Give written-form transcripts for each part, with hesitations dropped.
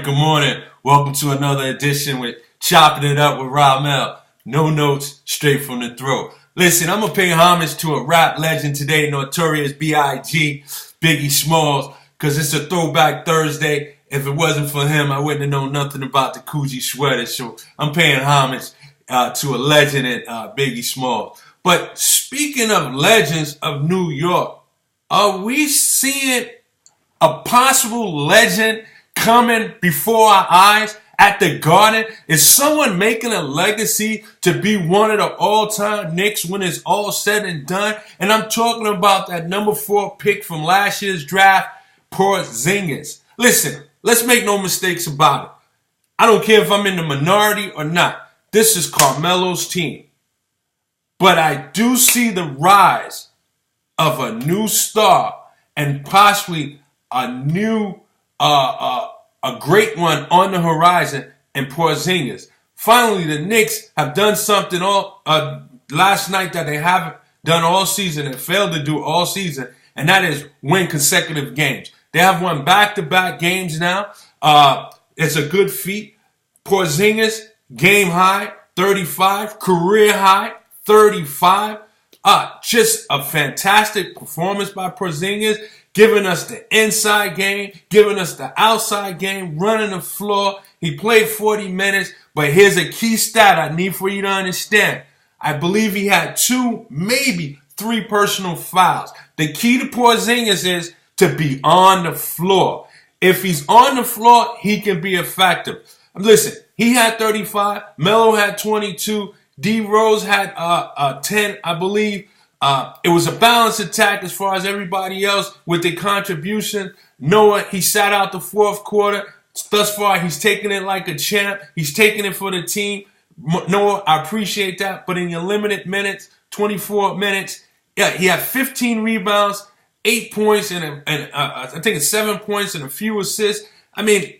good morning. Welcome to another edition with Choppin It Up with Ramel. No notes, straight from the throat. Listen, I'm going to pay homage to a rap legend today, Notorious B.I.G., Biggie Smalls, because it's a throwback Thursday. If it wasn't for him, I wouldn't have known nothing about the Coogee sweater. So I'm paying homage to a legend at Biggie Smalls. But speaking of legends of New York, are we seeing a possible legend coming before our eyes at the Garden? Is someone making a legacy to be one of the all-time Knicks when it's all said and done? And I'm talking about that number 4 pick from last year's draft, Porzingis. Listen, let's make no mistakes about it. I don't care if I'm in the minority or not. This is Carmelo's team. But I do see the rise of a new star and possibly a new a great one on the horizon in Porzingis. Finally, the Knicks have done something last night that they haven't done all season and failed to do all season, and that is win consecutive games. They have won back-to-back games now. It's a good feat. Porzingis, game high, 35, career high, 35. Just a fantastic performance by Porzingis, giving us the inside game, giving us the outside game, running the floor. He played 40 minutes, but here's a key stat I need for you to understand. I believe he had 2, maybe 3 personal fouls. The key to Porzingis is to be on the floor. If he's on the floor, he can be effective. Listen, he had 35, Melo had 22, D Rose had 10, I believe. It was a balanced attack as far as everybody else with their contribution. Noah, he sat out the fourth quarter. Thus far, he's taking it like a champ. He's taking it for the team. Noah, I appreciate that. But in your limited minutes, 24 minutes, yeah, he had 15 rebounds, 8 points, and I think it's 7 points and a few assists. I mean,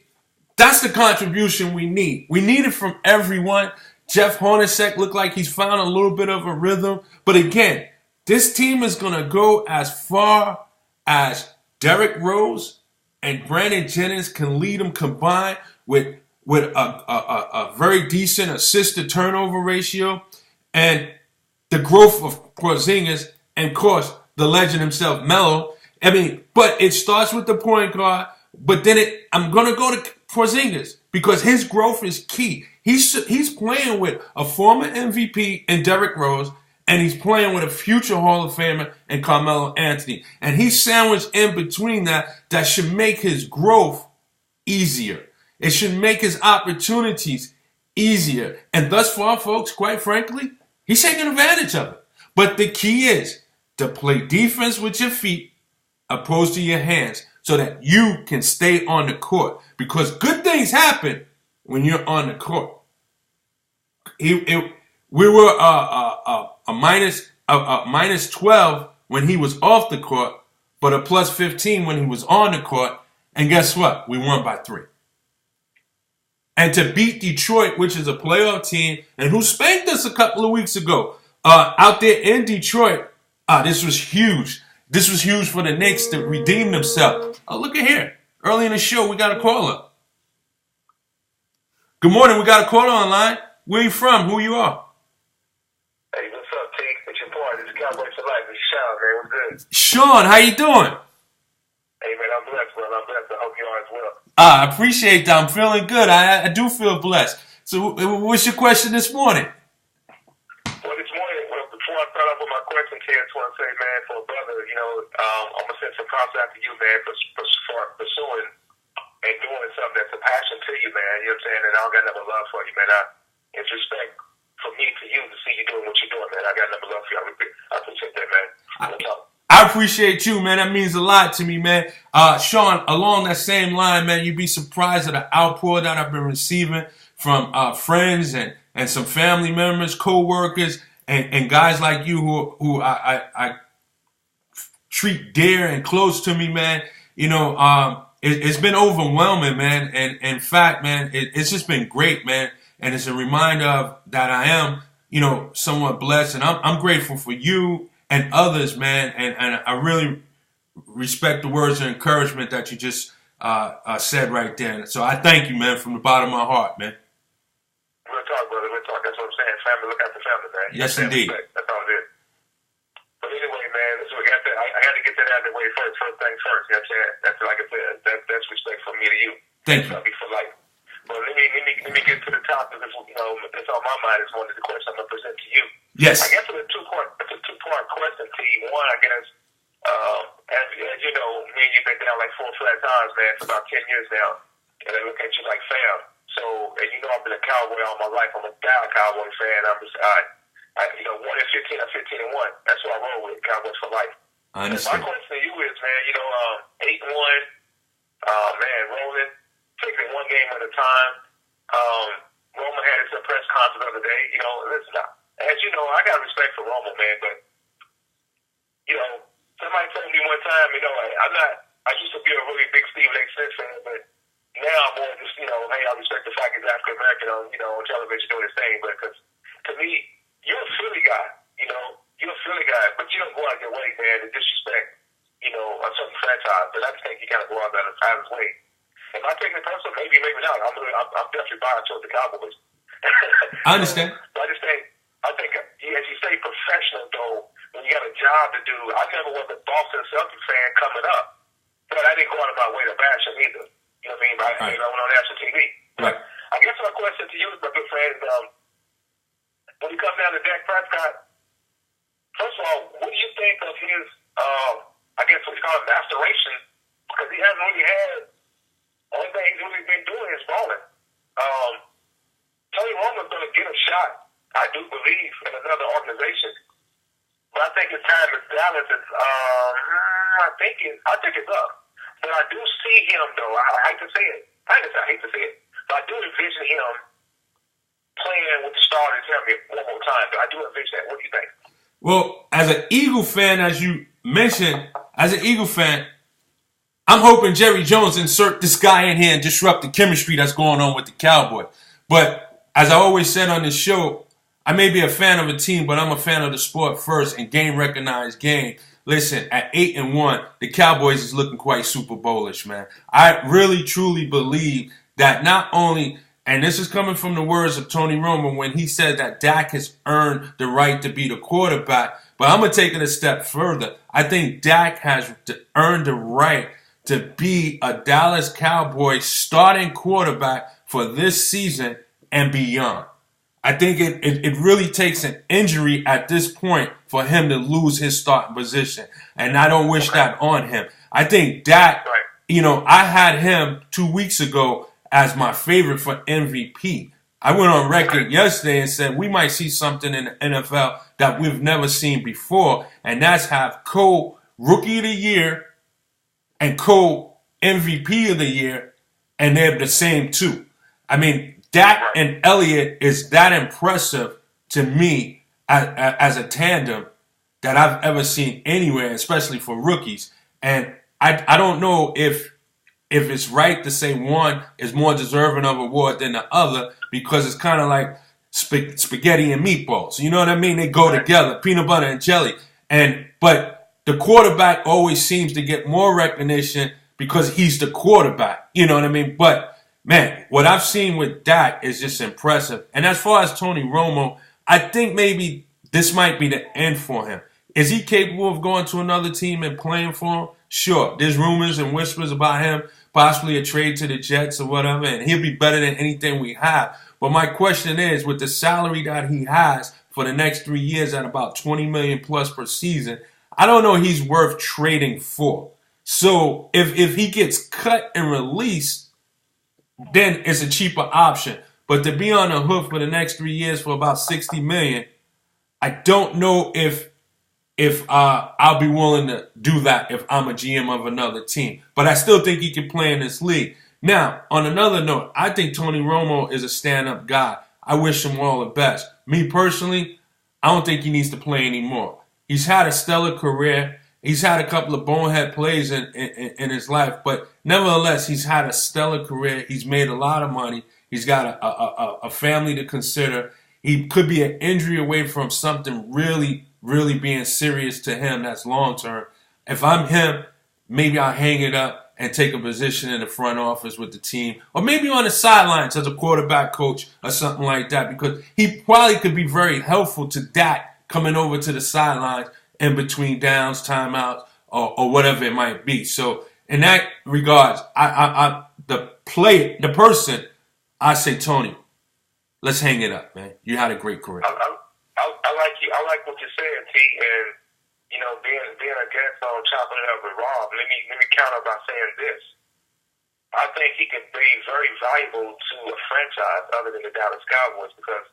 that's the contribution we need. We need it from everyone. Jeff Hornacek looked like he's found a little bit of a rhythm. But again, this team is going to go as far as Derrick Rose and Brandon Jennings can lead them combined with a very decent assist-to-turnover ratio and the growth of Porzingis and, of course, the legend himself, Melo. I mean, but it starts with the point guard, but then I'm going to go to Porzingis because his growth is key. He's playing with a former MVP in Derrick Rose, and he's playing with a future Hall of Famer in Carmelo Anthony. And he's sandwiched in between that should make his growth easier. It should make his opportunities easier. And thus far, folks, quite frankly, he's taking advantage of it. But the key is to play defense with your feet opposed to your hands so that you can stay on the court. Because good things happen when you're on the court. We were a minus 12 when he was off the court, but a plus 15 when he was on the court. And guess what? We won by 3. And to beat Detroit, which is a playoff team, and who spanked us a couple of weeks ago out there in Detroit, this was huge. This was huge for the Knicks to redeem themselves. Oh, look at here. Early in the show, we got a caller. Good morning. We got a caller online. Where you from? Who you are? Hey, what's up, T? It's your boy. This is Cowboy for Life. It's Sean, man. What's good? Sean, how you doing? Hey, man, I'm blessed, man. I'm blessed. I hope you are as well. I appreciate that. I'm feeling good. I do feel blessed. So what's your question this morning? Well, this morning, before I start off with my question, T, I just want to say, man, for a brother, I'm going to send some props out to you, man, for pursuing and doing something that's a passion to you, man. You know what I'm saying? And I don't got nothing love for you, man. It's respect for me to you to see you doing what you're doing, man. I got nothing love for you. I appreciate that, man. I appreciate you, man. That means a lot to me, man. Sean, along that same line, man, you'd be surprised at the outpour that I've been receiving from friends and some family members, co-workers, and guys like you who I treat dear and close to me, man. It's been overwhelming, man. And in fact, man, it's just been great, man. And it's a reminder of that I am, somewhat blessed. And I'm grateful for you and others, man. And I really respect the words of encouragement that you just said right there. So I thank you, man, from the bottom of my heart, man. Real talk, brother. Real talk. That's what I'm saying. Family, look after family, man. Yes, indeed. That's all it is. But anyway, man, so I had to get that out of the way first. First things first. You know what I'm saying? That's like I said. That's respect from me to you. Thank you. Be for life. But let me get to the topic. That's on my mind. Is one of the questions I'm gonna present to you. Yes. I guess it's a two-part question to you. One, I guess, as you know, me and you've been down like 4 flat tires, man, for about 10 years now, and I look at you like fam. So, and you know, I've been a Cowboy all my life. I'm a diehard Cowboy fan. I'm just, 1 in 15 or 15 and 1. That's what I roll with. Cowboys for life. I understand. My question to you is, man, 8-1, man, rolling, taking it one game at a time. Roman had his press conference the other day. Listen, as you know, I got respect for Roman, man, but somebody told me one time, I used to be a really big Stephen A. Smith fan, but now I'm more just, hey, I respect the fact he's African American on television doing his thing, but because to me, you're a Philly guy, you're a Philly guy, but you don't go out your way, man, to disrespect, a certain franchise, but I just think you kind of go out there out of his way. If I take it personal, maybe not. I'm definitely biased towards the Cowboys. I understand. So I think, as you say, professional though, when you got a job to do. I never was a Boston Celtics fan coming up, but I didn't go out of my way to bash them either. You know what I mean? I went on national TV. Right. I guess my question to you, my good friend, is when you come down to Dak Prescott, first of all, what do you think of his, I guess what you call it, masturation? Because he hasn't really had. Only thing he's really been doing is balling. Tony Romo's going to get a shot, I do believe, in another organization. But I think his time in Dallas is, I think it's up. But I do see him, though. I hate to say it. I hate to say it. But I do envision him playing with the starters one more time. But I do envision that. What do you think? Well, as an Eagle fan, as you mentioned, I'm hoping Jerry Jones insert this guy in here and disrupt the chemistry that's going on with the Cowboys. But as I always said on this show, I may be a fan of a team, but I'm a fan of the sport first and game recognized game. Listen, at 8-1, the Cowboys is looking quite Super Bowl-ish, man. I really, truly believe that not only, and this is coming from the words of Tony Romo when he said that Dak has earned the right to be the quarterback, but I'm going to take it a step further. I think Dak has earned the right to be a Dallas Cowboys starting quarterback for this season and beyond. I think it really takes an injury at this point for him to lose his starting position. And I don't wish that on him. I think Dak, I had him 2 weeks ago as my favorite for MVP. I went on record yesterday and said we might see something in the NFL that we've never seen before, and that's have co-Rookie of the Year and co-MVP of the year, and they're the same two. I mean, Dak and Elliott is that impressive to me as a tandem that I've ever seen anywhere, especially for rookies. And I don't know if it's right to say one is more deserving of award than the other, because it's kind of like spaghetti and meatballs. You know what I mean? They go together, peanut butter and jelly. But the quarterback always seems to get more recognition because he's the quarterback. You know what I mean? But, man, what I've seen with Dak is just impressive. And as far as Tony Romo, I think maybe this might be the end for him. Is he capable of going to another team and playing for him? Sure. There's rumors and whispers about him, possibly a trade to the Jets or whatever, and he'll be better than anything we have. But my question is, with the salary that he has for the next 3 years at about $20 million plus per season, I don't know he's worth trading for. So if he gets cut and released, then it's a cheaper option. But to be on the hook for the next 3 years for about $60 million, I don't know if I'll be willing to do that if I'm a GM of another team. But I still think he can play in this league. Now, on another note, I think Tony Romo is a stand-up guy. I wish him all the best. Me personally, I don't think he needs to play anymore. He's had a stellar career. He's had a couple of bonehead plays in his life, but nevertheless, he's had a stellar career. He's made a lot of money. He's got a family to consider. He could be an injury away from something really, really being serious to him that's long-term. If I'm him, maybe I'll hang it up and take a position in the front office with the team, or maybe on the sidelines as a quarterback coach or something like that, because he probably could be very helpful to Dak coming over to the sidelines in between downs, timeouts, or whatever it might be. So in that regards, the person, I say, Tony, let's hang it up, man. You had a great career. I like you. I like what you're saying, T. And being a guest on Chopping It Up with Rob, let me counter by saying this. I think he could be very valuable to a franchise other than the Dallas Cowboys because,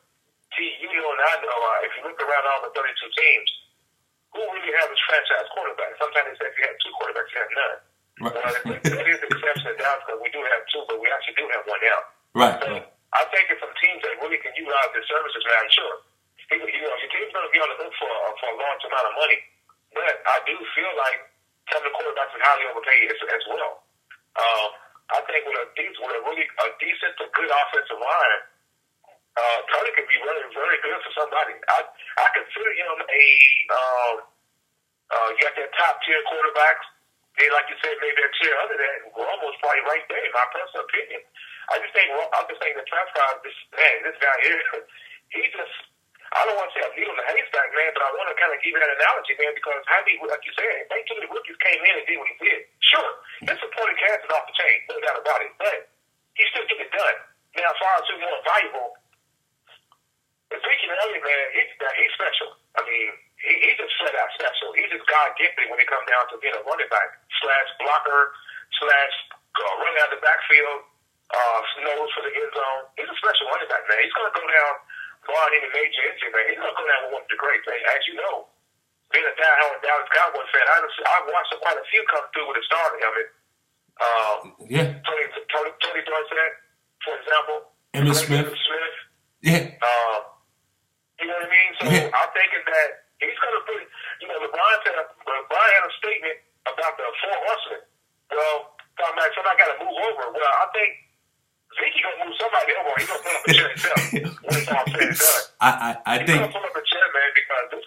T, you know and I know, if you look around all the 32 teams, who really has a franchise quarterback? Sometimes they say if you have two quarterbacks, you have none. Right. Well, that is the exception to Dallas because we do have two, but we actually do have one now. Right. So I think it's some teams that really can utilize their services now. Sure, your team's going to be on the hook for a large amount of money, but I do feel like some of the quarterbacks are highly overpaid as well. I think with a decent to good offensive line, Tony could be very, very good for somebody. I consider him you got that top tier quarterbacks. Then, like you said, maybe a tier under that. Romo's probably right there, in my personal opinion. I'm just saying the Prescott, this guy here, he just, I don't want to say a needle in the haystack, man, but I want to kind of give you that analogy, man, because how many, like you said, ain't too many rookies came in and did what he did. Sure, his supporting cast is off the chain, no doubt about it, but he still get it done. Now, as far as who's more valuable, Ezekiel Elliott, man, he's special. I mean, he's just flat out special. He's just God gifted when it comes down to being a running back / blocker / run out of the backfield, nose for the end zone. He's a special running back, man. He's going to go down, barring any major injury, man. He's going to go down with one of the greats, man. As you know, being a diehard Dallas Cowboys fan, I've watched quite a few come through with a starting helmet. Tony Dorsett, for example. Emmitt Smith. Yeah. You know what I mean? So I'm thinking that he's going to put, LeBron had a statement about the four horsemen. Well, somebody got to move over. Well, I think Zeke going to move somebody over. He's going to pull up a chair himself when it's all said and done. I think. He's going to pull up a chair, man, because this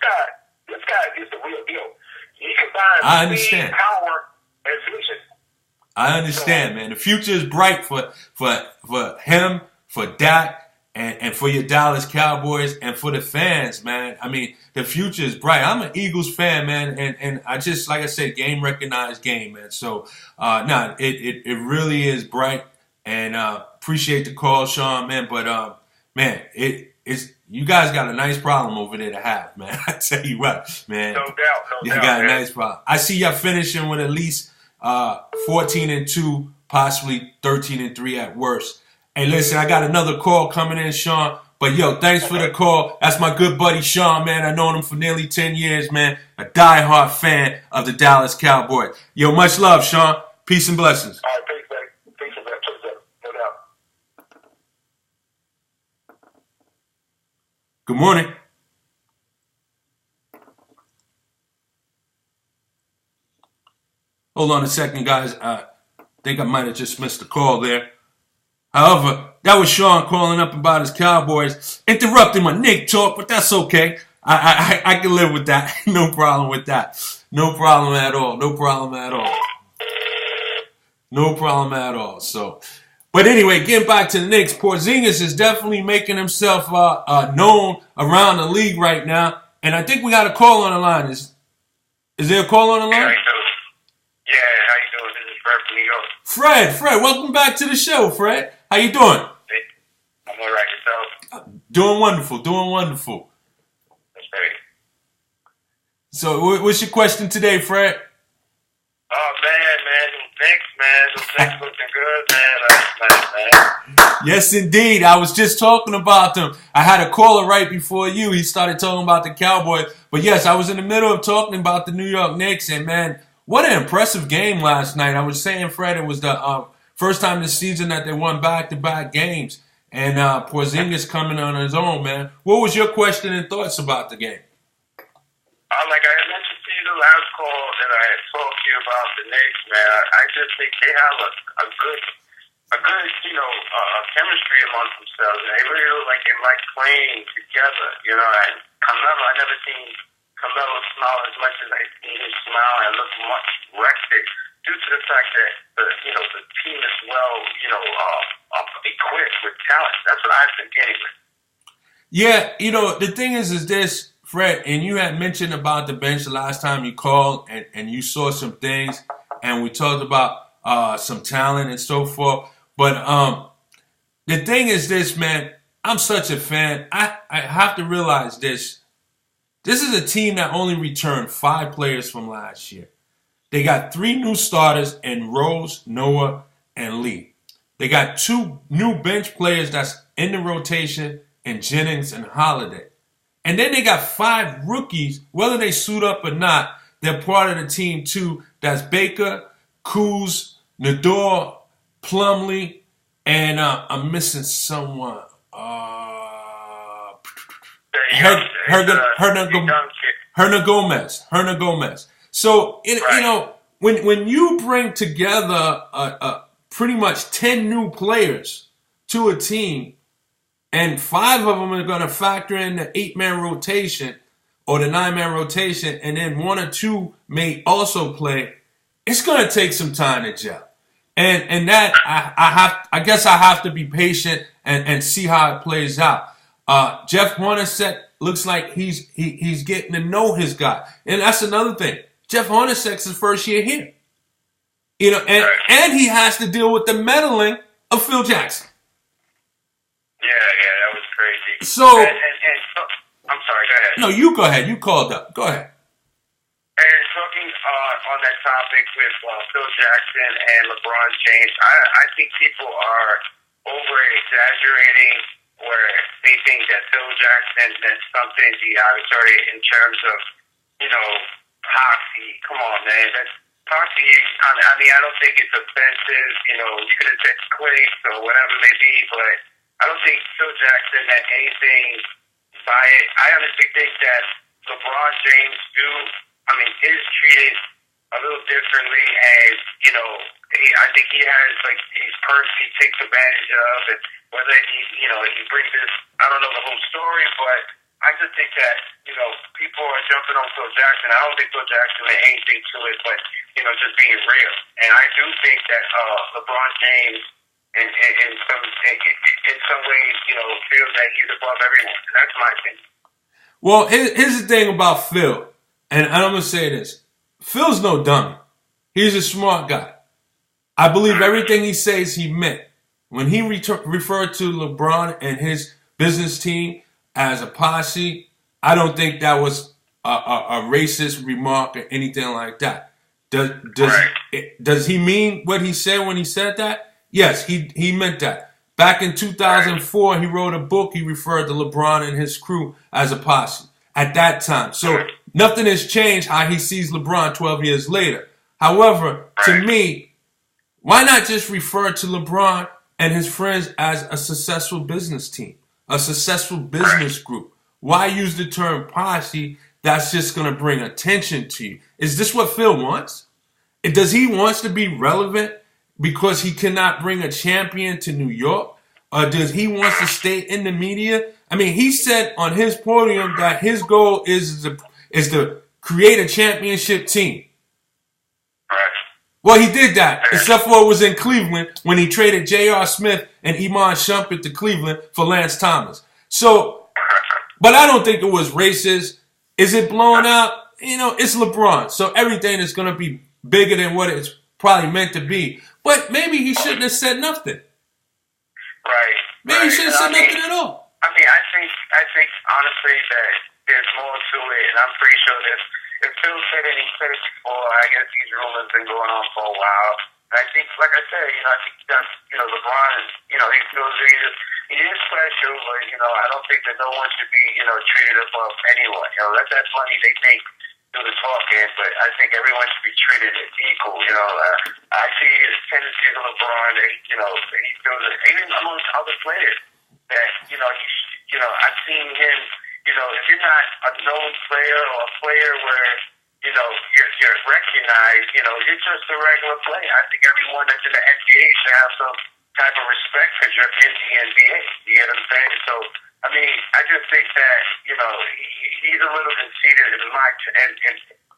guy is the real deal. He combines speed, power, and vision. I understand, man. The future is bright for him, for Dak, and for your Dallas Cowboys, and for the fans, man. I mean, the future is bright. I'm an Eagles fan, man, and I just, like I said, game recognized game, man. So, it really is bright, and appreciate the call, Sean, man. But man, you guys got a nice problem over there to have, man. I tell you what, man. No doubt, you got a nice problem. I see y'all finishing with at least 14-2, possibly 13-3 at worst. Hey, listen, I got another call coming in, Sean. But, yo, thanks for the call. That's my good buddy, Sean, man. I've known him for nearly 10 years, man. A diehard fan of the Dallas Cowboys. Yo, much love, Sean. Peace and blessings. All right, peace, man. Peace and blessings. No doubt. Good morning. Hold on a second, guys. I think I might have just missed the call there. However, that was Sean calling up about his Cowboys, interrupting my Knicks talk, but that's okay. I can live with that. No problem with that. No problem at all. No problem at all. No problem at all. So, but anyway, getting back to the Knicks, Porzingis is definitely making himself known around the league right now, and I think we got a call on the line. Is there a call on the line? Yeah, how you doing? This is Fred from New York. Fred, welcome back to the show, Fred. How you doing? I'm all right, yourself? Doing wonderful. That's great. So, what's your question today, Fred? Oh, man, those Knicks looking good, man. Yes, indeed. I was just talking about them. I had a caller right before you. He started talking about the Cowboys. But, yes, I was in the middle of talking about the New York Knicks. And, man, what an impressive game last night. I was saying, Fred, it was the first time this season that they won back-to-back games. And Porzingis coming on his own, man. What was your question and thoughts about the game? Like I mentioned to you the last call that I had talked to you about the Knicks, man. I just think they have a good chemistry amongst themselves. And they really look like they like playing together, And Carmelo, I never seen Carmelo smile as much as I seen him smile and look much rested due to the fact that Yeah, the thing is this, Fred, and you had mentioned about the bench the last time you called, and you saw some things, and we talked about some talent and so forth. But the thing is this, man, I'm such a fan. I have to realize this. This is a team that only returned 5 players from last year. They got 3 new starters in Rose, Noah, and Lee. They got 2 new bench players that's in the rotation in Jennings and Holiday. And then they got 5 rookies, whether they suit up or not, they're part of the team too. That's Baker, Kuz, Nador, Plumlee, and I'm missing someone. Herna Gomez. So when you bring together pretty much 10 new players to a team, and 5 of them are going to factor in the 8-man rotation or the 9-man rotation, and then 1 or 2 may also play, it's going to take some time to gel. And that I guess I have to be patient and see how it plays out. Jeff Hornacek looks like he's getting to know his guy. And that's another thing. Jeff Hornacek's his first year here. And he has to deal with the meddling of Phil Jackson. Yeah, that was crazy. So, I'm sorry, go ahead. No, you go ahead. You called up. Go ahead. And talking on that topic with Phil Jackson and LeBron James, I think people are over-exaggerating where they think that Phil Jackson meant something derogatory in terms of, posse. Come on, man. That's posse. I mean, I don't think it's offensive. You could have said cliques or whatever it may be, but I don't think Phil Jackson meant anything by it. I honestly think that LeBron James is treated a little differently, and I think he has these perks he takes advantage of, and whether he brings this, I don't know the whole story, but I just think that people are jumping on Phil Jackson. I don't think Phil Jackson had anything to it, but just being real. And I do think that LeBron James, in some ways, feels that he's above everyone. That's my opinion. Well, here's the thing about Phil, and I'm gonna say this: Phil's no dummy. He's a smart guy. I believe everything he says he meant. When he referred to LeBron and his business team as a posse, I don't think that was a racist remark or anything like that. Does he mean what he said when he said that? Yes, he meant that. Back in 2004, he wrote a book. He referred to LeBron and his crew as a posse at that time. So nothing has changed how he sees LeBron 12 years later. However, to me, why not just refer to LeBron and his friends as a successful business team, a successful business group? Why use the term posse? That's just going to bring attention to you. Is this what Phil wants? Does he wants to be relevant because he cannot bring a champion to New York? Or does he wants to stay in the media? I mean, he said on his podium that his goal is to create a championship team. Well, he did that, except for it was in Cleveland when he traded J.R. Smith and Iman Shumpert to Cleveland for Lance Thomas. So, but I don't think it was racist. Is it blown out? It's LeBron. So everything is going to be bigger than what it's probably meant to be. But maybe he shouldn't have said nothing. Right. Maybe he shouldn't have said nothing at all. I think honestly that there's more to it, and I'm pretty sure that if Phil said it, he said it before. I guess these rumors been going on for a while. And I think, like I said, I think that LeBron, he feels he is special, but I don't think that no one should be treated above anyone. That's funny they think do the talking, but I think everyone should be treated as equal. I see his tendencies of LeBron that he feels it, even amongst other players that I've seen him. If you're not a known player or a player where you're recognized, you're just a regular player. I think everyone that's in the NBA should have some type of respect because you're in the NBA. You get what I'm saying? So, I mean, I just think that he's a little conceited in my and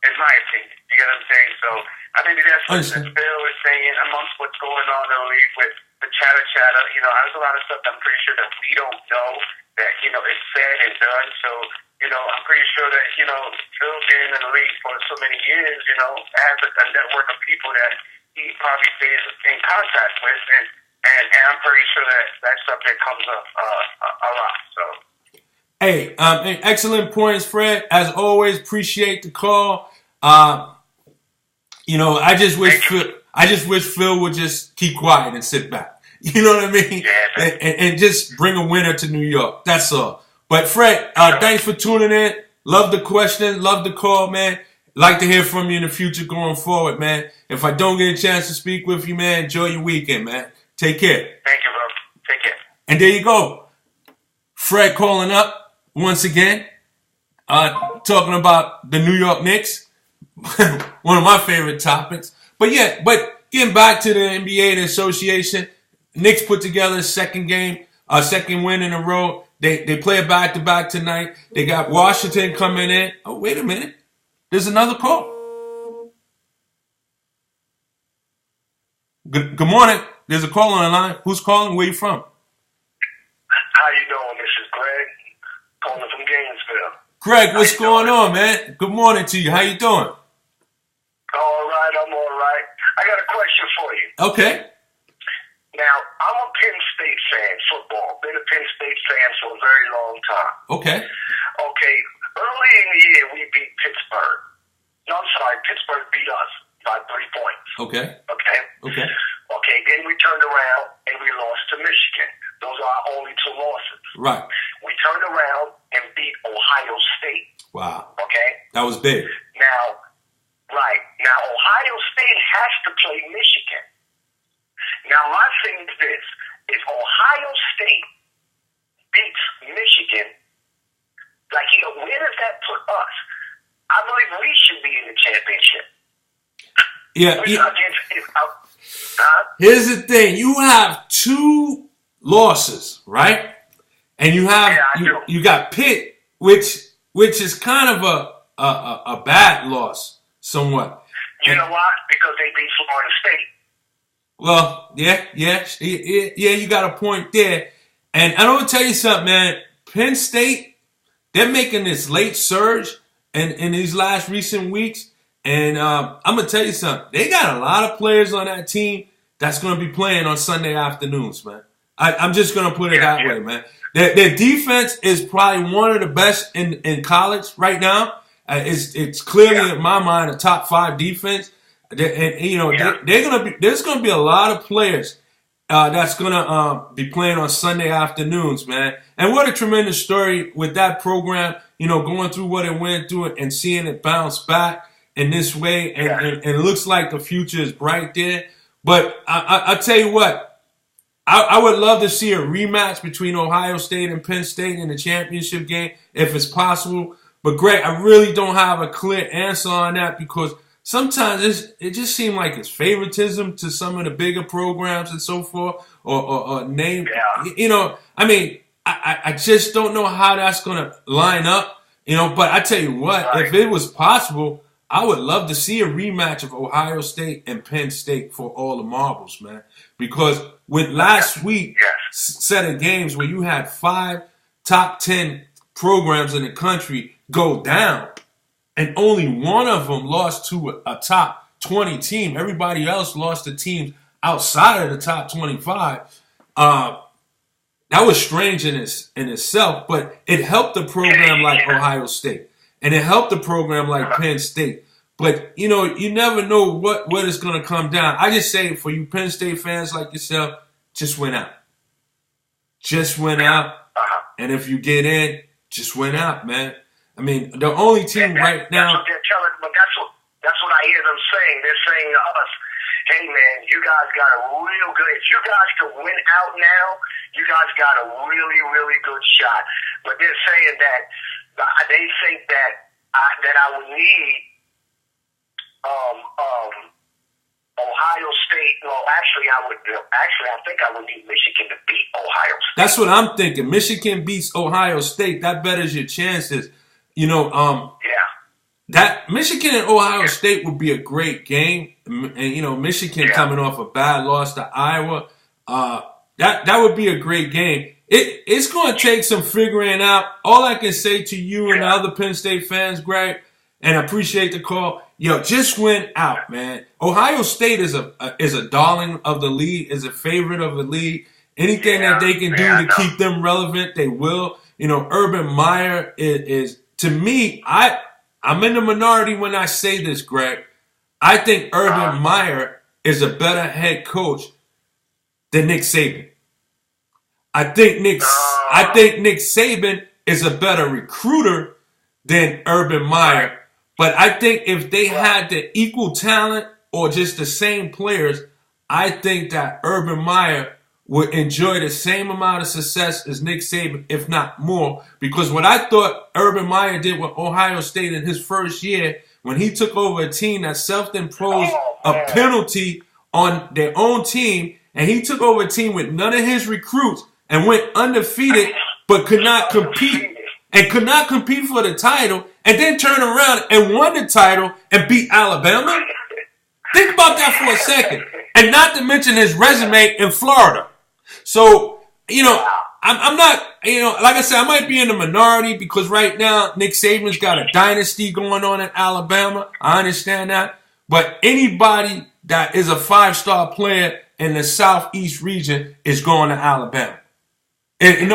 in my opinion. You get what I'm saying? So I think that's what Bill is saying amongst what's going on in the league with the chatter. There's a lot of stuff I'm pretty sure that we don't know that, is said and done. So, I'm pretty sure that, Phil being in the league for so many years, has a network of people that he probably stays in contact with. And I'm pretty sure that subject comes up a lot. So. Hey, excellent points, Fred. As always, appreciate the call. I just wish Phil would just keep quiet and sit back. You know what I mean? Yeah. And just bring a winner to New York. That's all. But Fred, thanks for tuning in. Love the question. Love the call, man. Like to hear from you in the future going forward, man. If I don't get a chance to speak with you, man, enjoy your weekend, man. Take care. Thank you, bro. Take care. And there you go. Fred calling up once again, talking about the New York Knicks. One of my favorite topics. But getting back to the NBA and the association, Knicks put together a second win in a row. They play a back-to-back tonight. They got Washington coming in. Oh, wait a minute. There's another call. Good morning. There's a call on the line. Who's calling? Where you from? How you doing? This is Greg, calling from Gainesville. Greg, what's going on, man? Good morning to you. How you doing? All right, I'm all right. I got a question for you. Okay. Now, I'm a Penn State fan, football. Been a Penn State fan for a very long time. Okay. Early in the year, we beat Pittsburgh. No, I'm sorry, Pittsburgh beat us by 3 points. Okay. Then we turned around and we lost to Michigan. Those are our only 2 losses. Right. We turned around and beat Ohio State. Wow. Okay? That was big. Now, Ohio State has to play Michigan. Now, my thing is this. If Ohio State beats Michigan, where does that put us? I believe we should be in the championship. Here's the thing. You have 2 losses, right? And you have you got Pitt, which is kind of a bad loss, somewhat. You know why? Because they beat Florida State. Well, yeah, you got a point there. And I'm going to tell you something, man. Penn State, they're making this late surge in these last recent weeks. And I'm going to tell you something. They got a lot of players on that team that's going to be playing on Sunday afternoons, man. I'm just going to put it that way, man. Their defense is probably one of the best in college right now. It's clearly, in my mind, a top 5 defense. There's gonna be a lot of players that's gonna be playing on Sunday afternoons, man. And what a tremendous story with that program. Going through what it went through and seeing it bounce back in this way, and it looks like the future is bright there. But I tell you what, I would love to see a rematch between Ohio State and Penn State in the championship game if it's possible. But Greg, I really don't have a clear answer on that because sometimes it just seems like it's favoritism to some of the bigger programs and so forth, or name. I just don't know how that's going to line up. But I tell you what, if it was possible, I would love to see a rematch of Ohio State and Penn State for all the marbles, man. Because with last week's set of games where you had 5 top 10 programs in the country go down, and only one of them lost to a top 20 team. Everybody else lost to teams outside of the top 25. That was strange in itself, but it helped a program like Ohio State. And it helped a program like Penn State. But, you never know what is going to come down. I just say for you Penn State fans like yourself, just win out. Just win out. And if you get in, just win out, man. I mean, the only team right now. That's what they're telling, but that's what I hear them saying. They're saying to us, hey, man, you guys got a real good. If you guys can win out now, you guys got a really, really good shot. But they're saying that they think that I would need Ohio State. Well, I think I would need Michigan to beat Ohio State. That's what I'm thinking. Michigan beats Ohio State. That betters your chances. that Michigan and Ohio State would be a great game. And, Michigan coming off a bad loss to Iowa. That would be a great game. It's going to take some figuring out. All I can say to you and the other Penn State fans, Greg, and I appreciate the call. Just win out, man. Ohio State is a darling of the league, is a favorite of the league. Anything that they can do to keep them relevant, they will. Urban Meyer is to me, I'm in the minority when I say this, Greg. I think Urban Meyer is a better head coach than Nick Saban. I think Nick Saban is a better recruiter than Urban Meyer. But I think if they had the equal talent or just the same players, I think that Urban Meyer would enjoy the same amount of success as Nick Saban, if not more. Because what I thought Urban Meyer did with Ohio State in his first year, when he took over a team that self-imposed a penalty on their own team, and he took over a team with none of his recruits and went undefeated, but could not compete for the title, and then turn around and won the title and beat Alabama. Think about that for a second. And not to mention his resume in Florida. So, I'm not, like I said, I might be in the minority because right now Nick Saban's got a dynasty going on in Alabama. I understand that. But anybody that is a 5-star player in the Southeast region is going to Alabama. And,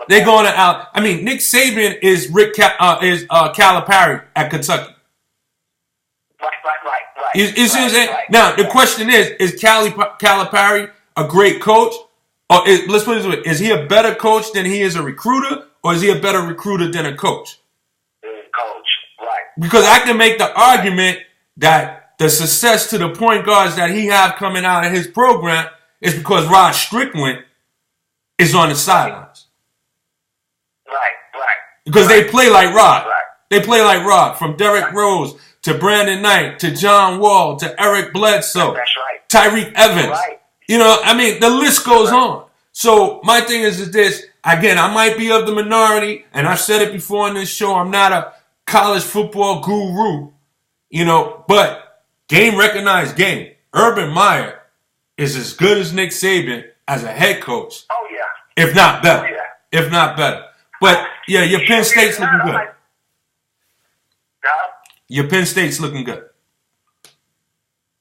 they're going to Alabama. I mean, Nick Saban is Calipari at Kentucky. Right. You see what I'm saying? Now, the question is Calipari a great coach? Or let's put it this way. Is he a better coach than he is a recruiter? Or is he a better recruiter than a coach? Coach, right. Because I can make the argument that the success to the point guards that he have coming out of his program is because Rod Strickland is on the sidelines. Right. Because they play like Rod. Right. They play like Rod. From Derrick Rose to Brandon Knight to John Wall to Eric Bledsoe. That's right. Tyreek Evans. Right. The list goes on. So my thing is this. Again, I might be of the minority, and I've said it before on this show. I'm not a college football guru, but game recognized game. Urban Meyer is as good as Nick Saban as a head coach. Oh, yeah. If not better. Oh, yeah. If not better. But, yeah, your Penn State's looking good. Your Penn State's looking good.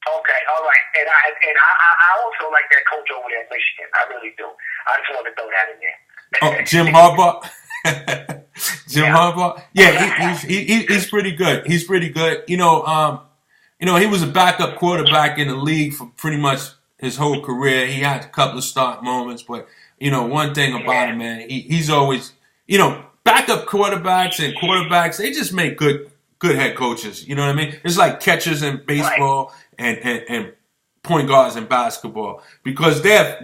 Okay, all right. And I also like that coach over there in Michigan. I really do. I just want to throw that in there. Oh, Jim Harbaugh? Harbaugh? Yeah, he's pretty good. He's pretty good. He was a backup quarterback in the league for pretty much his whole career. He had a couple of start moments, but, one thing about him, man, he's always, backup quarterbacks and quarterbacks, they just make good head coaches. You know what I mean? It's like catchers in baseball and point guards in basketball because they're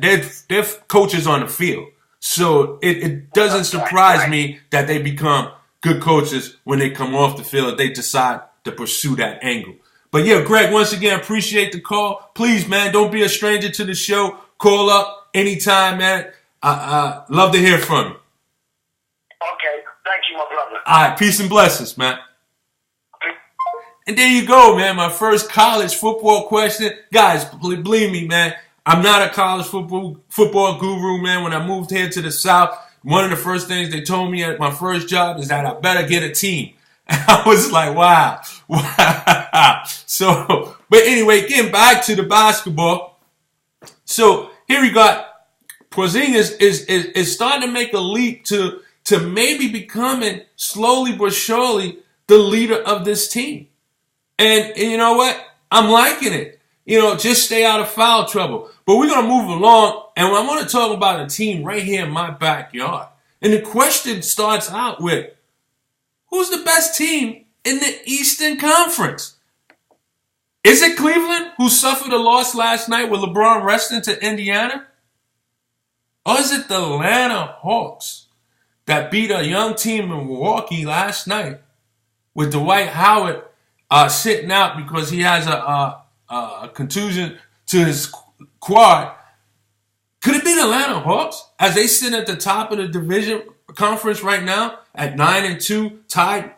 coaches on the field. So it doesn't surprise me that they become good coaches when they come off the field. They decide to pursue that angle. But yeah, Greg, once again, appreciate the call. Please, man, don't be a stranger to the show. Call up anytime, man. Love to hear from you. Okay. Thank you, my brother. All right. Peace and blessings, man. And there you go, man. My first college football question. Guys, believe me, man. I'm not a college football guru, man. When I moved here to the South, one of the first things they told me at my first job is that I better get a team. And I was like, wow. So, but anyway, getting back to the basketball. So here we got Porzingis is starting to make a leap to maybe becoming slowly but surely the leader of this team. And you know what? I'm liking it. Just stay out of foul trouble. But we're going to move along, and I want to talk about a team right here in my backyard. And the question starts out with, who's the best team in the Eastern Conference? Is it Cleveland, who suffered a loss last night with LeBron resting to Indiana? Or is it the Atlanta Hawks that beat a young team in Milwaukee last night with Dwight Howard sitting out because he has a contusion to his quad? Could it be the Atlanta Hawks as they sit at the top of the division conference right now at 9-2, tied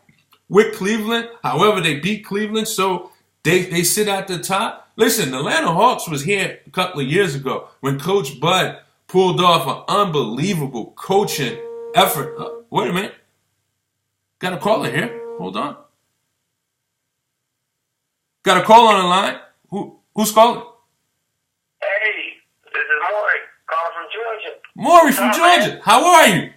with Cleveland. However, they beat Cleveland, so they sit at the top. Listen, the Atlanta Hawks was here a couple of years ago when Coach Bud pulled off an unbelievable coaching effort. Wait a minute. Got a caller here. Hold on. Got a call on the line. Who's calling? Hey, this is Maury calling from Georgia. Maury from Georgia. Man? How are you?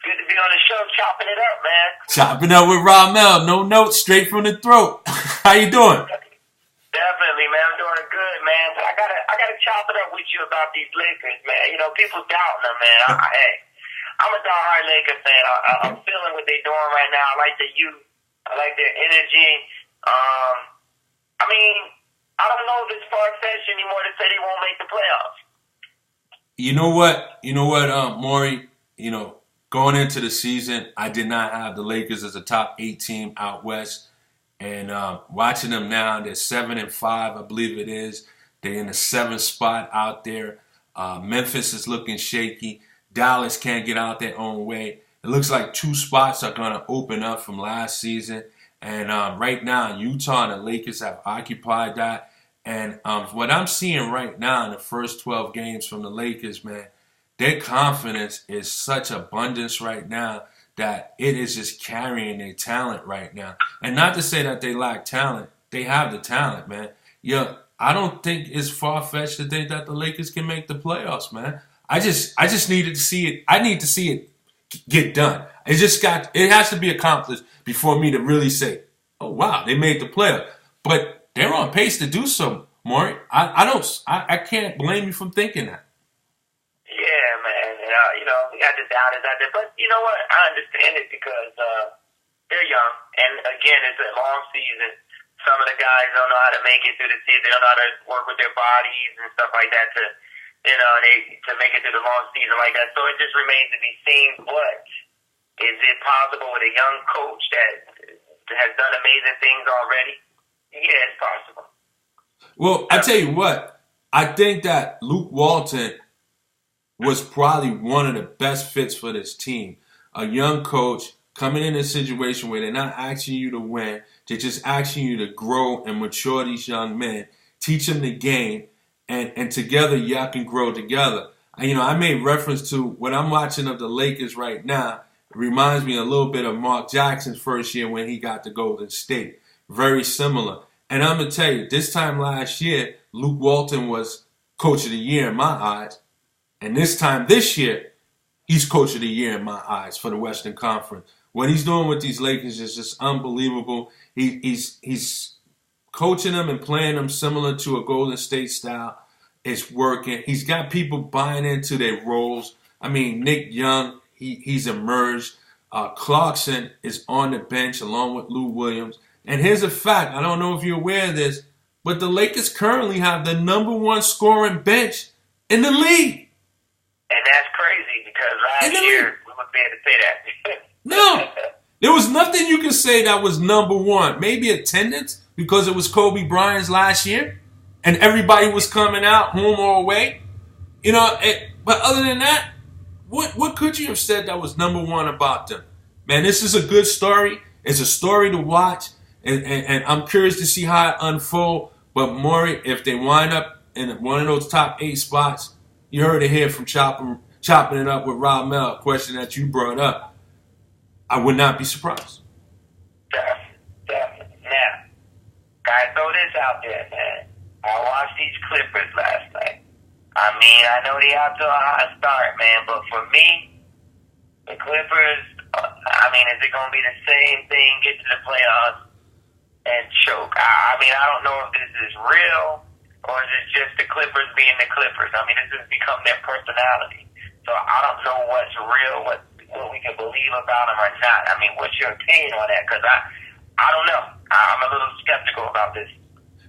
Good to be on the show, chopping it up, man. Chopping up with Ramel. No notes, straight from the throat. How you doing? Definitely, man. I'm doing good, man. But I gotta chop it up with you about these Lakers, man. You know, people doubting them, man. Hey, I'm a diehard Lakers fan. I'm feeling what they're doing right now. I like their youth. I like their energy. I mean, I don't know if it's far-fetched anymore to say they won't make the playoffs. You know what? Maury, going into the season, I did not have the Lakers as a top 8 team out west. And watching them now, they're 7-5, I believe it is. They're in the 7th spot out there. Memphis is looking shaky. Dallas can't get out their own way. It looks like 2 spots are going to open up from last season. And right now, Utah and the Lakers have occupied that. And what I'm seeing right now in the first 12 games from the Lakers, man, their confidence is such abundance right now that it is just carrying their talent right now. And not to say that they lack talent. They have the talent, man. I don't think it's far-fetched to think that the Lakers can make the playoffs, man. I just needed to see it. I need to see it get done. It has to be accomplished before me to really say, oh, wow, they made the playoffs. But they're on pace to do so, Maury. I can't blame you for thinking that. Yeah, man. We got the doubters out there. But you know what? I understand it because they're young. And, again, it's a long season. Some of the guys don't know how to make it through the season. They don't know how to work with their bodies and stuff like that to make it through the long season like that. So it just remains to be seen. But is it possible with a young coach that has done amazing things already? Yeah, it's possible. Well, I tell you what. I think that Luke Walton was probably one of the best fits for this team. A young coach coming in a situation where they're not asking you to win. They're just asking you to grow and mature these young men, teach them the game, and together y'all can grow together. I made reference to what I'm watching of the Lakers right now. It reminds me a little bit of Mark Jackson's first year when he got to Golden State. Very similar. And I'm going to tell you, this time last year, Luke Walton was Coach of the Year in my eyes. And this year, he's Coach of the Year in my eyes for the Western Conference. What he's doing with these Lakers is just unbelievable. He's coaching them and playing them similar to a Golden State style. It's working. He's got people buying into their roles. I mean, Nick Young, he's emerged. Clarkson is on the bench along with Lou Williams. And here's a fact. I don't know if you're aware of this, but the Lakers currently have the #1 scoring bench in the league. And that's crazy because last year we wouldn't be able to say that. No. There was nothing you could say that was #1. Maybe attendance because it was Kobe Bryant's last year and everybody was coming out home or away. But other than that, what could you have said that was #1 about them? Man, this is a good story. It's a story to watch. And I'm curious to see how it unfolds. But Maury, if they wind up in one of those top 8 spots, you heard it here from Chopping It Up with Ramel, a question that you brought up. I would not be surprised. Definitely. Now, gotta throw this out there, man. I watched these Clippers last night. I mean, I know they out to a hot start, man, but for me, the Clippers, is it going to be the same thing, get to the playoffs and choke? I don't know if this is real or is it just the Clippers being the Clippers? This has become their personality. So I don't know what's real, what we can believe about them or not. What's your opinion on that? Because I don't know. I'm a little skeptical about this.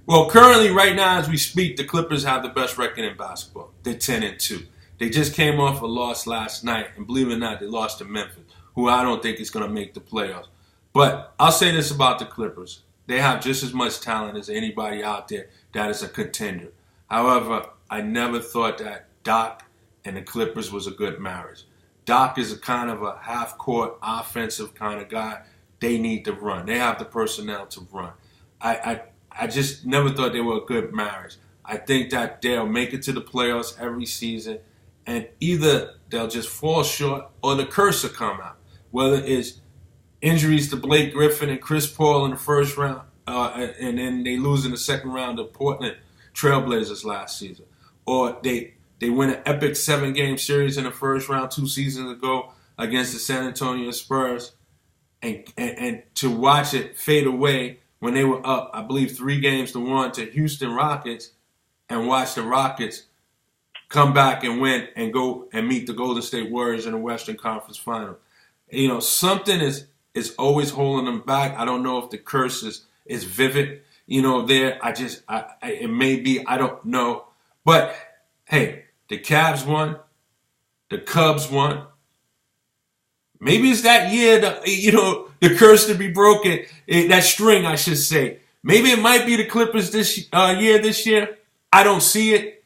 Well, currently, right now, as we speak, the Clippers have the best record in basketball. They're 10-2. They just came off a loss last night, and believe it or not, they lost to Memphis, who I don't think is going to make the playoffs. But I'll say this about the Clippers. They have just as much talent as anybody out there that is a contender. However, I never thought that Doc and the Clippers was a good marriage. Doc is a kind of a half-court offensive kind of guy. They need to run. They have the personnel to run. I just never thought they were a good marriage. I think that they'll make it to the playoffs every season, and either they'll just fall short or the curse will come out. Whether it's injuries to Blake Griffin and Chris Paul in the first round, and then they lose in the second round to Portland Trailblazers last season, or they win an epic 7-game series in the first round 2 seasons ago against the San Antonio Spurs, and to watch it fade away when they were up, I believe 3-1 to Houston Rockets, and watch the Rockets come back and win and go and meet the Golden State Warriors in the Western Conference Final. You know, something is always holding them back. I don't know if the curse is vivid, you know, there. It may be, I don't know. But, hey, the Cavs won. The Cubs won. Maybe it's that year, the curse to be broken, that string, I should say. Maybe it might be the Clippers this year. I don't see it.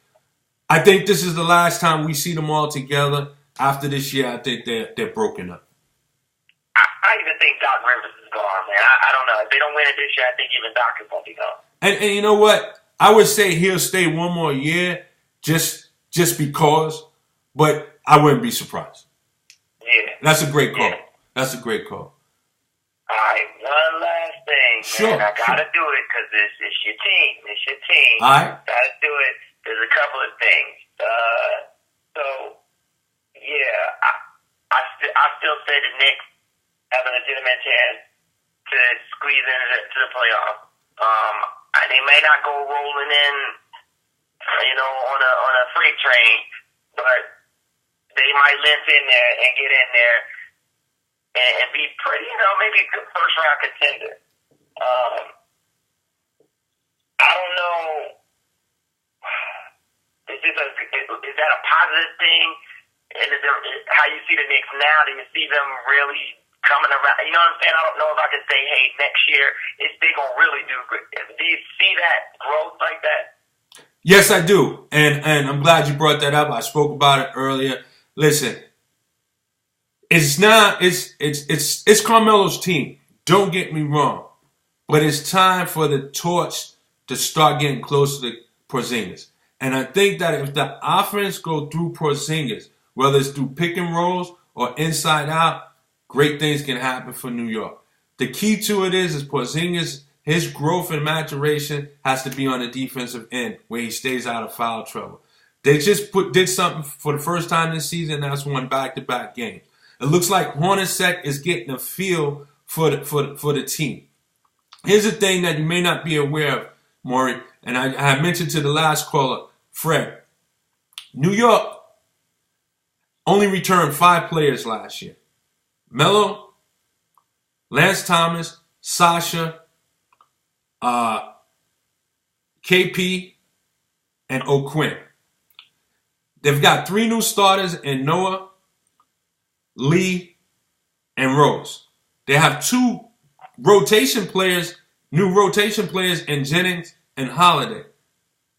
I think this is the last time we see them all together. After this year, I think they're broken up. I even think Doc Rivers is gone, man. I don't know. If they don't win it this year, I think even Doc is going to be gone. And you know what? I would say he'll stay one more year just because, but I wouldn't be surprised. Yeah. That's a great call. Yeah. That's a great call. All right, one last thing, man. Sure. I got to do it because it's your team. It's your team. All right. Got to do it. There's a couple of things. I still say the Knicks have a legitimate chance to squeeze into the playoffs. They may not go rolling in, on a freight train, but they might limp in there and get in there and be pretty, maybe a good first round contender. I don't know. Is that a positive thing? And how you see the Knicks now? Do you see them really coming around? You know what I'm saying? I don't know if I could say, hey, next year they gonna really do good. Do you see that growth like that? Yes, I do, and I'm glad you brought that up. I spoke about it earlier. Listen, it's Carmelo's team. Don't get me wrong, but it's time for the torch to start getting closer to Porzingis. And I think that if the offense go through Porzingis, whether it's through pick and rolls or inside out, great things can happen for New York. The key to it is Porzingis, his growth and maturation has to be on the defensive end where he stays out of foul trouble. They just did something for the first time this season. That's won back-to-back games. It looks like Hornacek is getting a feel for the team. Here's the thing that you may not be aware of, Maury, and I mentioned to the last caller, Fred. New York only returned 5 players last year. Melo, Lance Thomas, Sasha, KP, and O'Quinn. They've got 3 new starters in Noah, Lee, and Rose. They have 2 new rotation players in Jennings and Holiday.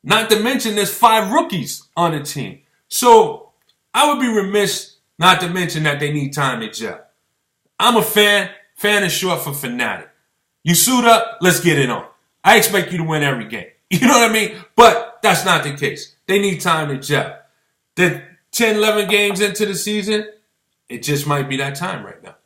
Not to mention there's 5 rookies on the team. So I would be remiss not to mention that they need time to gel. I'm a fan. Fan is short for fanatic. You suit up, let's get it on. I expect you to win every game. You know what I mean? But that's not the case. They need time to gel. They're 10, 11 games into the season. It just might be that time right now.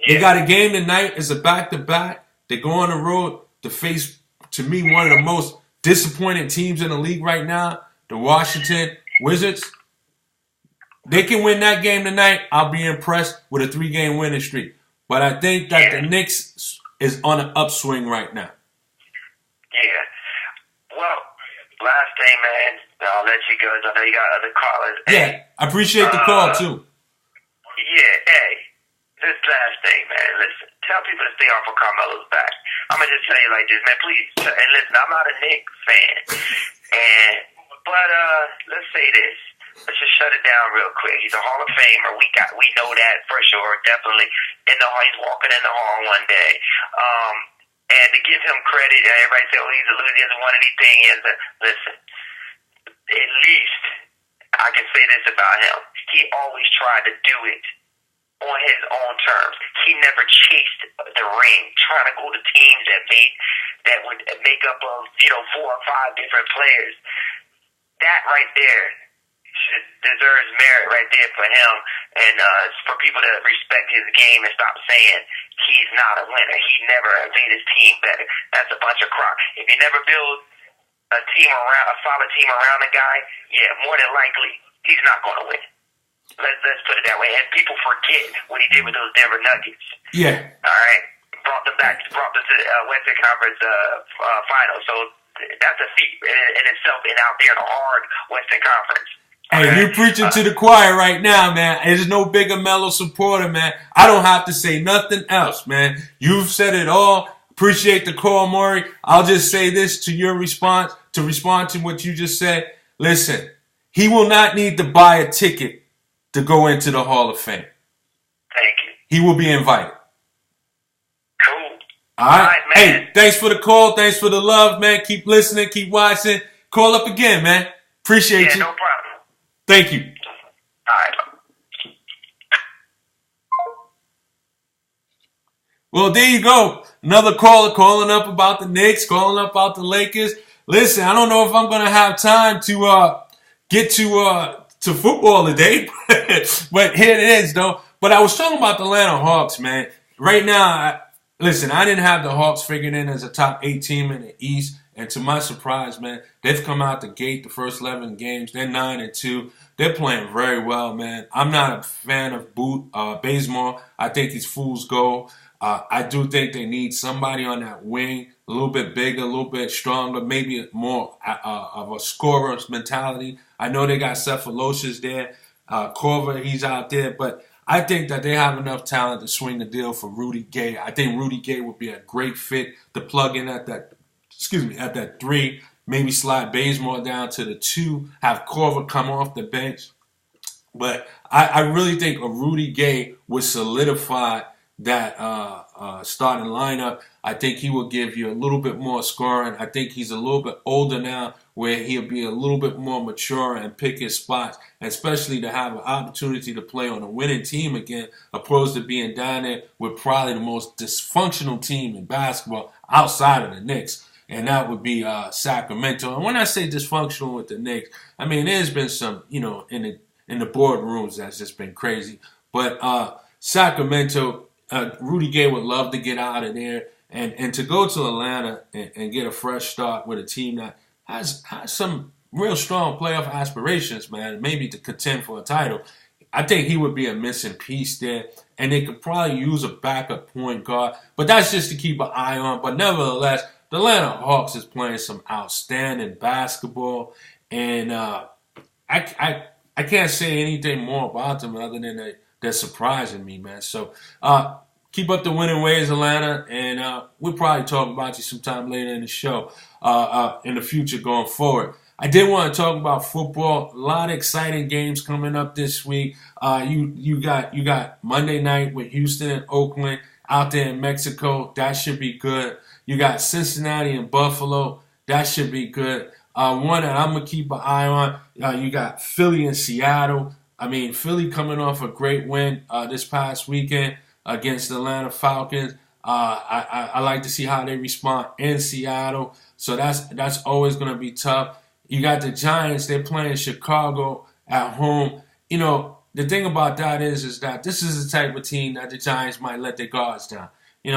They got a game tonight. It's a back-to-back. They go on the road to face, to me, one of the most disappointing teams in the league right now, the Washington Wizards. They can win that game tonight. I'll be impressed with a 3-game winning streak. But I think that the Knicks is on an upswing right now. Yeah. Well, last thing, man. I'll let you go. I know you got other callers. Yeah, I appreciate the call, too. Yeah, hey. This last thing, man. Listen, tell people to stay off of Carmelo's back. I'm going to just tell you like this, man. Please. And listen, I'm not a Knicks fan. But let's say this. Let's just shut it down real quick. He's a Hall of Famer. We know that for sure. Definitely. He's walking in the hall one day. And to give him credit, everybody say, oh, he's a loser. He hasn't won anything. Listen, at least I can say this about him. He always tried to do it on his own terms. He never chased the ring, trying to go to teams that would make up of 4 or 5 different players. That right there deserves merit right there for him, and for people to respect his game and stop saying he's not a winner. He never made his team better. That's a bunch of crap. If you never build a solid team around a guy, more than likely he's not going to win. Let's put it that way. And people forget what he did with those Denver Nuggets. Yeah. All right. Brought them to the Western Conference Finals. So that's a feat in itself, and out there in a hard Western Conference. Hey, you're preaching to the choir right now, man. There's no bigger Melo supporter, man. I don't have to say nothing else, man. You've said it all. Appreciate the call, Maury. I'll just say this to your response, to respond to what you just said. Listen, he will not need to buy a ticket to go into the Hall of Fame. Thank you. He will be invited. Cool. All right, man. Hey, thanks for the call. Thanks for the love, man. Keep listening. Keep watching. Call up again, man. Appreciate you. No problem. Thank you. All right. Well, there you go. Another caller calling up about the Knicks, calling up about the Lakers. Listen, I don't know if I'm going to have time to get to football today, but here it is, though. But I was talking about the Atlanta Hawks, man. Right now, I didn't have the Hawks figured in as a top 8 team in the East. And to my surprise, man, they've come out the gate the first 11 games. They're 9-2. They're playing very well, man. I'm not a fan of Bazemore. I think he's fool's gold. I do think they need somebody on that wing, a little bit bigger, a little bit stronger, maybe more of a scorer's mentality. I know they got Cephalosius there. Corver, he's out there. But I think that they have enough talent to swing the deal for Rudy Gay. I think Rudy Gay would be a great fit to plug in at that 3, maybe slide Bazemore down to the 2, have Corver come off the bench. But I really think a Rudy Gay would solidify that starting lineup. I think he will give you a little bit more scoring. I think he's a little bit older now where he'll be a little bit more mature and pick his spots, especially to have an opportunity to play on a winning team again, opposed to being down there with probably the most dysfunctional team in basketball outside of the Knicks. And that would be Sacramento. And when I say dysfunctional with the Knicks, I mean there's been some, in the boardrooms that's just been crazy. But Sacramento, Rudy Gay would love to get out of there and to go to Atlanta and get a fresh start with a team that has some real strong playoff aspirations, man. Maybe to contend for a title. I think he would be a missing piece there. And they could probably use a backup point guard. But that's just to keep an eye on. But nevertheless, the Atlanta Hawks is playing some outstanding basketball, and I can't say anything more about them other than they're surprising me, man. So keep up the winning ways, Atlanta, and we'll probably talk about you sometime later in the show in the future going forward. I did want to talk about football. A lot of exciting games coming up this week. You got Monday night with Houston and Oakland out there in Mexico. That should be good. You got Cincinnati and Buffalo. That should be good. One that I'm going to keep an eye on, you got Philly and Seattle. I mean, Philly coming off a great win this past weekend against the Atlanta Falcons. I like to see how they respond in Seattle. So that's always going to be tough. You got the Giants. They're playing Chicago at home. The thing about that is that this is the type of team that the Giants might let their guards down.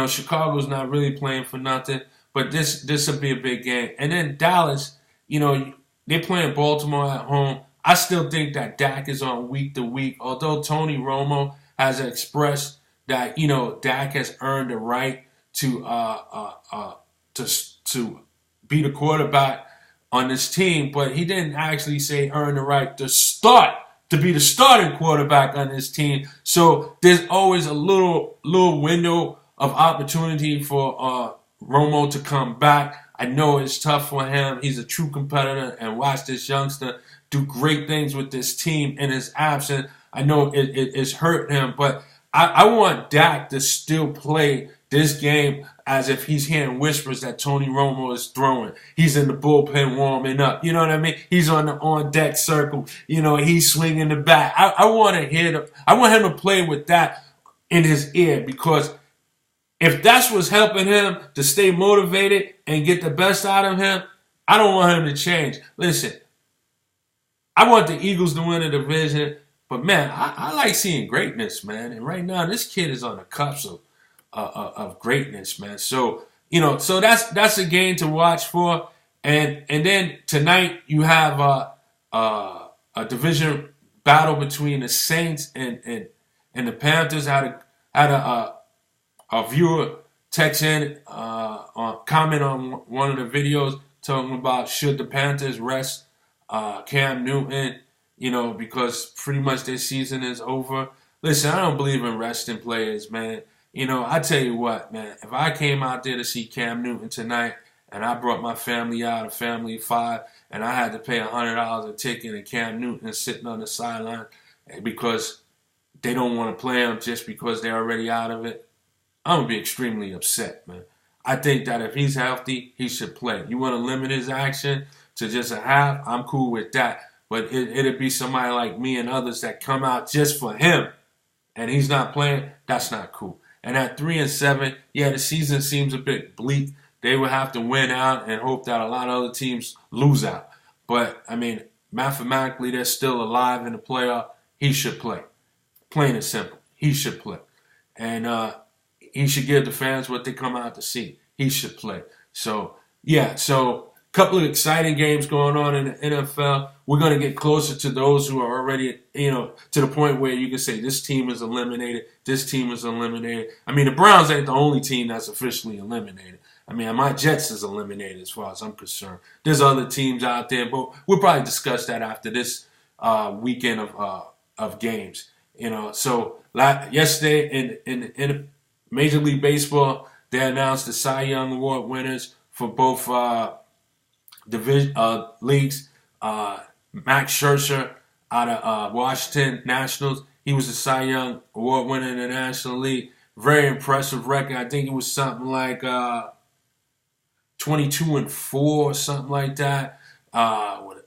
Chicago's not really playing for nothing, but this will be a big game. And then Dallas, they're playing Baltimore at home. I still think that Dak is on week to week, although Tony Romo has expressed that, Dak has earned the right to be the quarterback on this team, but he didn't actually say earn the right to be the starting quarterback on this team. So there's always a little window of opportunity for Romo to come back. I know it's tough for him. He's a true competitor, and watch this youngster do great things with this team in his absence. I know it's hurt him, but I want Dak to still play this game as if he's hearing whispers that Tony Romo is throwing. He's in the bullpen warming up. You know what I mean? He's on the on-deck circle. You know, he's swinging the bat. I want him to play with that in his ear, because if that's what's helping him to stay motivated and get the best out of him, I don't want him to change. Listen, I want the Eagles to win the division, but man, I like seeing greatness, man. And right now, this kid is on the cusp of greatness, man. So so that's a game to watch for. And then tonight you have a division battle between the Saints and the Panthers. I had a viewer text in comment on one of the videos talking about should the Panthers rest Cam Newton, because pretty much their season is over. Listen, I don't believe in resting players, man. I tell you what, man, if I came out there to see Cam Newton tonight and I brought my family out, a family of 5, and I had to pay $100 a ticket and Cam Newton is sitting on the sideline because they don't want to play him just because they're already out of it, I'm going to be extremely upset, man. I think that if he's healthy, he should play. You want to limit his action to just a half, I'm cool with that. But it'd be somebody like me and others that come out just for him and he's not playing, that's not cool. And at 3-7, yeah, the season seems a bit bleak. They would have to win out and hope that a lot of other teams lose out. But, I mean, mathematically, they're still alive in the playoff. He should play. Plain and simple. He should play. And he should give the fans what they come out to see. He should play. So, yeah, a couple of exciting games going on in the NFL. We're going to get closer to those who are already, to the point where you can say this team is eliminated, this team is eliminated. I mean, the Browns ain't the only team that's officially eliminated. I mean, my Jets is eliminated as far as I'm concerned. There's other teams out there, but we'll probably discuss that after this weekend of games. So yesterday in Major League Baseball, they announced the Cy Young Award winners for both leagues. Max Scherzer out of Washington Nationals, he was the Cy Young Award winner in the National League. Very impressive record. I think it was something like 22-4 or something like that. With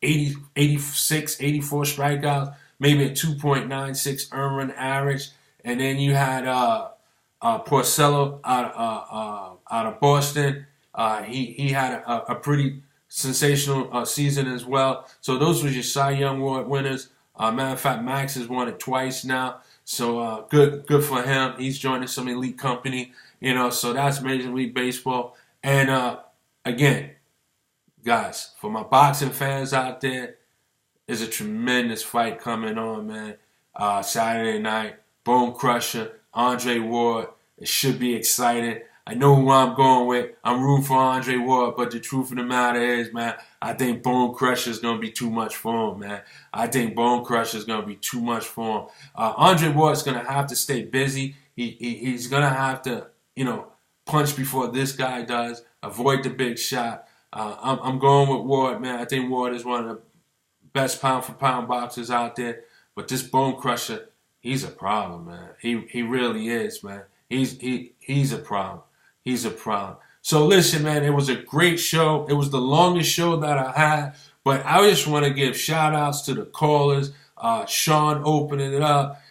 84 strikeouts, maybe a 2.96 earned run average. And then you had Porcello out of Boston. He had a pretty sensational season as well. So those were your Cy Young Award winners. Matter of fact, Max has won it twice now. So good for him. He's joining some elite company. So that's Major League Baseball. And again, guys, for my boxing fans out there, there's a tremendous fight coming on, man. Saturday night, Bone Crusher, Andre Ward. It should be exciting. I know who I'm going with. I'm rooting for Andre Ward, but the truth of the matter is, man, I think Bone Crusher is going to be too much for him, man. I think Bone Crusher is going to be too much for him. Andre Ward is going to have to stay busy. He's going to have to, punch before this guy does, avoid the big shot. I'm going with Ward, man. I think Ward is one of the best pound-for-pound boxers out there. But this Bone Crusher, he's a problem, man. He really is, man. He's a problem. He's a problem. So listen, man, it was a great show. It was the longest show that I had. But I just want to give shout-outs to the callers. Sean opening it up.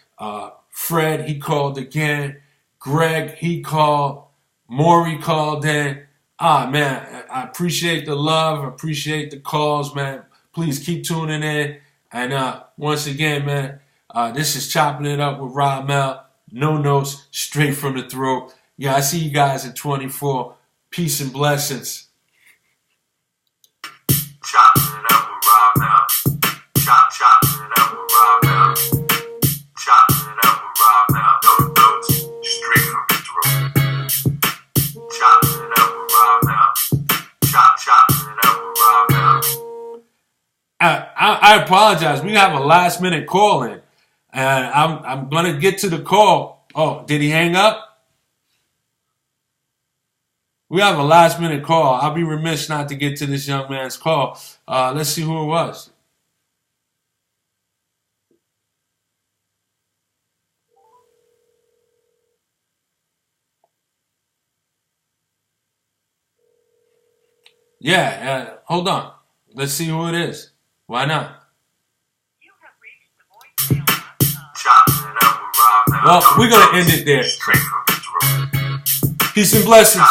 Fred, he called again. Greg, he called. Maury called in. Man, I appreciate the love. I appreciate the calls, man. Please keep tuning in. And once again, man, this is Chopping It Up with Ramel. No notes, straight from the throat. Yeah, I see you guys in 24. Peace and blessings. Chopping it up with Ramel. Chopping it up with Ramel. Chopping it up with Ramel. No notes, straight from the throat. Chopping it up with Ramel. Chopping it up with Ramel. I apologize. We have a last minute call in. And I'm going to get to the call. Oh, did he hang up? We have a last minute call. I'll be remiss not to get to this young man's call. Let's see who it was. Yeah, hold on. Let's see who it is. Why not? Chopping it up with Ramel. Well, we're going to end it there. Straight from the throat. Peace and blessings.